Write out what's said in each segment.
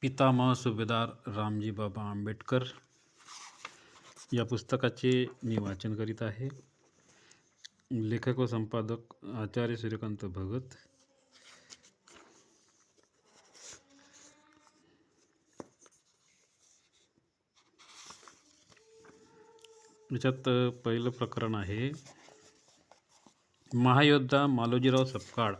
पितामह सुभेदार रामजी बाबा आंबेडकर या पुस्तकाचे मी वाचन करीत आहे. लेखक व संपादक आचार्य सूर्यकांत भगत. याच्यात पहिलं प्रकरण आहे महायोद्धा मालोजीराव सपकाळ.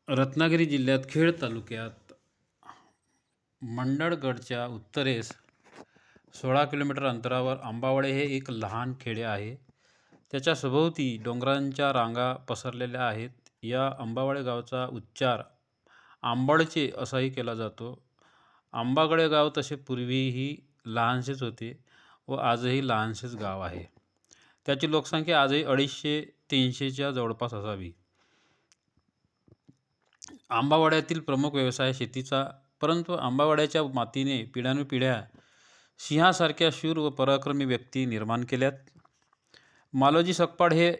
रत्नागिरी जिल्ह्यात खेड तालुक्यात मंडळगडच्या उत्तरेस 16 किलोमीटर अंतरावर आंबावडे हे एक लहान खेडे आहे. त्याच्या सभोवती डोंगरांच्या रांगा पसरलेल्या आहेत. या आंबावडे गावचा उच्चार आंबडचे असाही केला जातो. आंबागडे गाव तसे पूर्वीही लहानसेच होते व आजही लहानसेच गाव आहे. त्याची लोकसंख्या आजही 250-300च्या जवळपास असावी. आंबावड्यातील प्रमुख व्यवसाय शेतीचा, परंतु आंबावड्याच्या मातीने पिढ्यानुपिढ्या सिंहासारख्या शूर व पराक्रमी व्यक्ती निर्माण केल्यात. मालोजी सकपाळ हे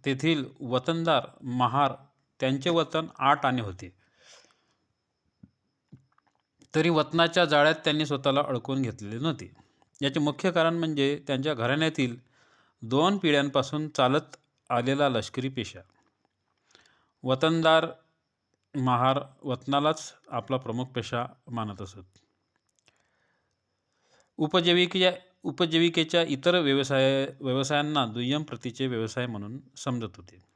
तेथील वतनदार महार. त्यांचे वतन 8 आणे होते. तरी वतनाच्या जाळ्यात त्यांनी स्वतःला अडकवून घेतलेले नव्हते. याचे मुख्य कारण म्हणजे त्यांच्या घराण्यातील 2 पिढ्यांपासून चालत आलेला लष्करी पेशा. वतनदार महार वतनालाच आपला प्रमुख पेशा मानत असत. उपजीविकेच्या इतर व्यवसायांना दुय्यम प्रतीचे व्यवसाय म्हणून समजत होते.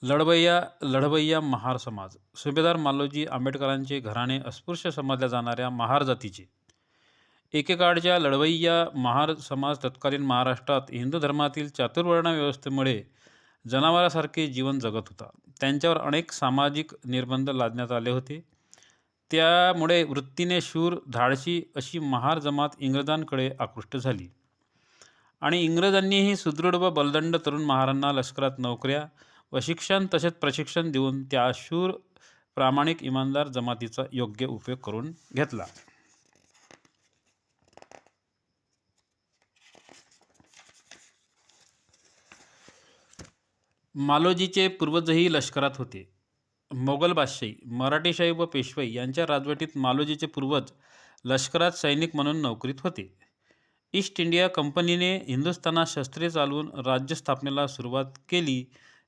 लढवय्या महार समाज. सुभेदार मालोजी आंबेडकरांचे घराणे अस्पृश्य समजल्या जाणाऱ्या महार जातीचे. एकेकाळच्या लढवय्या महार समाज तत्कालीन महाराष्ट्रात हिंदू धर्मातील चातुर्वर्ण व्यवस्थेमुळे जनावरासारखे जीवन जगत होता. त्यांच्यावर अनेक सामाजिक निर्बंध लादण्यात आले होते. त्यामुळे वृत्तीने शूर, धाडसी अशी महार जमात इंग्रजांकडे आकृष्ट झाली आणि इंग्रजांनीही सुदृढ व बलदंड तरुण महारांना लष्करात नोकऱ्या व शिक्षण तसेच प्रशिक्षण देऊन त्या शूर, प्रामाणिक, इमानदार जमातीचा योग्य उपयोग करून घेतला. मालोजीचे पूर्वजही लष्करात होते. मोगल बादशाही, मराठेशाही व पेशवाई यांच्या राजवटीत मालोजीचे पूर्वज लष्करात सैनिक म्हणून नोकरीत होते. ईस्ट इंडिया कंपनीने हिंदुस्थानात शस्त्रे चालवून राज्यस्थापनेला सुरुवात केली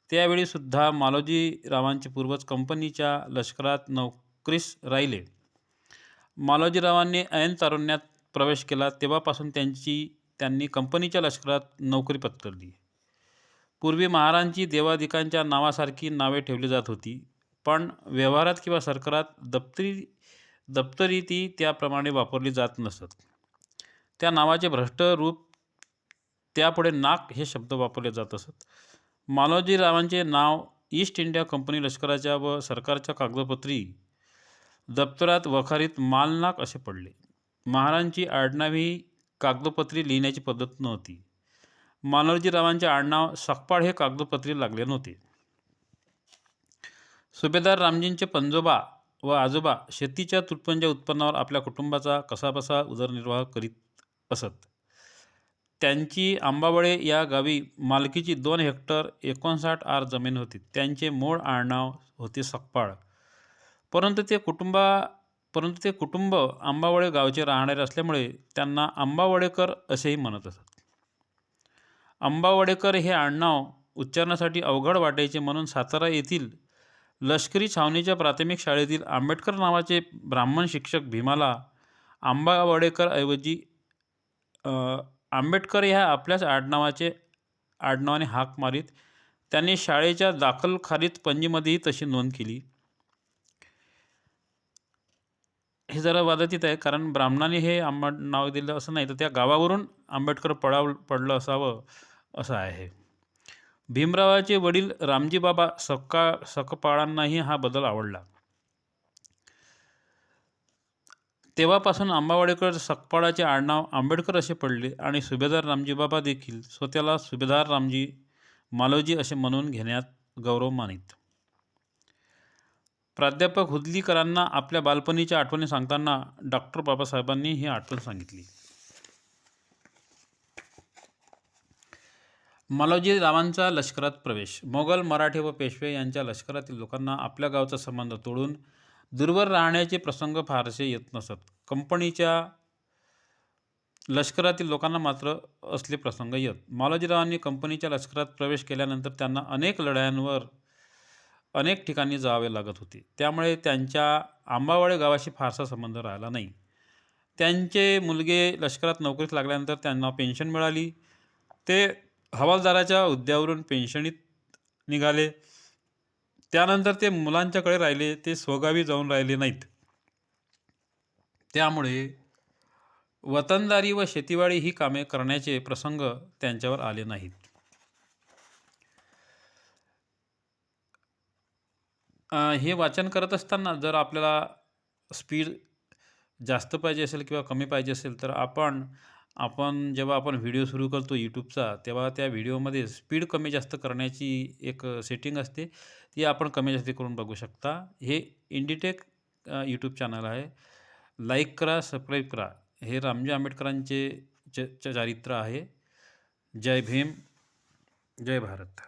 त्यावेळीसुद्धा मालोजीरावांचे पूर्वज कंपनीच्या लष्करात नोकरीस राहिले. मालोजीरावांनी ऐन तारुण्यात प्रवेश केला तेव्हापासून त्यांनी कंपनीच्या लष्करात नोकरी पत्करली. पूर्वी महारांची देवादिकांच्या नावासारखी नावे ठेवली जात होती, पण व्यवहारात किंवा सरकारात दप्तरी ती त्याप्रमाणे वापरली जात नसत. त्या नावाचे भ्रष्ट रूप त्यापुढे नाक हे शब्द वापरले जात असत. मालोजीरावांचे नाव ईस्ट इंडिया कंपनी लष्कराच्या व सरकारच्या कागदोपत्री दप्तरात वखारीत मालनाक असे पडले. महारांची आडनावी कागदोपत्री लिहिण्याची पद्धत नव्हती. मालोजीरावांचे आडनाव सकपाळ हे कागदोपत्री लागले नव्हते. सुभेदार रामजींचे पणजोबा व आजोबा शेतीच्या तुटपुंज्या उत्पन्नावर आपल्या कुटुंबाचा कसाबसा उदरनिर्वाह करीत असत. त्यांची आंबावडे या गावी मालकीची 2 हेक्टर 59 आर जमीन होती. त्यांचे मूळ आडनाव होते सकपाळ, परंतु ते कुटुंब आंबावडे गावचे राहणारे असल्यामुळे त्यांना आंबावडेकर असेही म्हणत असत. आंबावडेकर हे आडनाव उच्चारण्यासाठी अवघड वाटायचे म्हणून सातारा येथील लष्करी छावणीच्या प्राथमिक शाळेतील आंबेडकर नावाचे ब्राह्मण शिक्षक भीमाला आंबावडेकर ऐवजी आंबेडकर ह्या आपल्याच आडनावाने हाक मारीत. त्यांनी शाळेच्या दाखलखारीत पणजीमध्येही तशी नोंद केली. हे जरा वादातीत आहे, कारण ब्राह्मणाने हे नाव दिलं असं नाही, तर त्या गावावरून आंबेडकर पडलं असावं असं आहे. भीमरावाचे वडील रामजीबाबा सकपाळांनाही हा बदल आवडला. तेव्हापासून आंबावडेकर सकपाळाचे आडनाव आंबेडकर असे पडले आणि सुभेदार रामजीबाबा देखील स्वतःला सुभेदार रामजी मालोजी असे म्हणून घेण्यात गौरव मानित. प्राध्यापक हुदलीकरांना आपल्या बालपणीच्या आठवणी सांगताना डॉ. बाबासाहेबांनी ही आठवण सांगितली. मालोजी रावांचा लष्करात प्रवेश. मोगल, मराठे व पेशवे यांच्या लष्करातील लोकांना आपल्या गावचा संबंध तोडून दूरवर राहण्याचे प्रसंग फारसे येत नसत. कंपनीच्या लष्करातील लोकांना मात्र असले प्रसंग येत. मालोजीरावांनी कंपनीच्या लष्करात प्रवेश केल्यानंतर त्यांना अनेक लढायांवर अनेक ठिकाणी जावे लागत होते. त्यामुळे त्यांच्या आंबावाडे गावाशी फारसा संबंध राहिला नाही. त्यांचे मुलगे लष्करात नोकरीस लागल्यानंतर त्यांना पेन्शन मिळाली. ते हवालदाराच्या हुद्द्यावरून पेन्शनीत निघाले. त्यानंतर ते मुलांच्याकडे राहिले, ते स्वगावी जाऊन राहिले नाहीत. त्यामुळे वतनदारी व शेतीवाडी ही कामे करण्याचे प्रसंग त्यांच्यावर आले नाहीत. हे वाचन करत असताना जर आपल्याला स्पीड जास्त पाहिजे असेल किंवा कमी पाहिजे असेल तर आपण जेव्हा आपण व्हिडिओ सुरू करतो यूट्यूबचा, तेव्हा त्या व्हिडिओमध्ये स्पीड कमी जास्त करण्याची एक सेटिंग असते, ती आपण कमी जास्त करून बघू शकता. हे इंडिटेक यूट्यूब चॅनल आहे. लाईक करा, सबस्क्राईब करा. हे रामजी आंबेडकरांचे चारित्र आहे. जय भीम, जय भारत.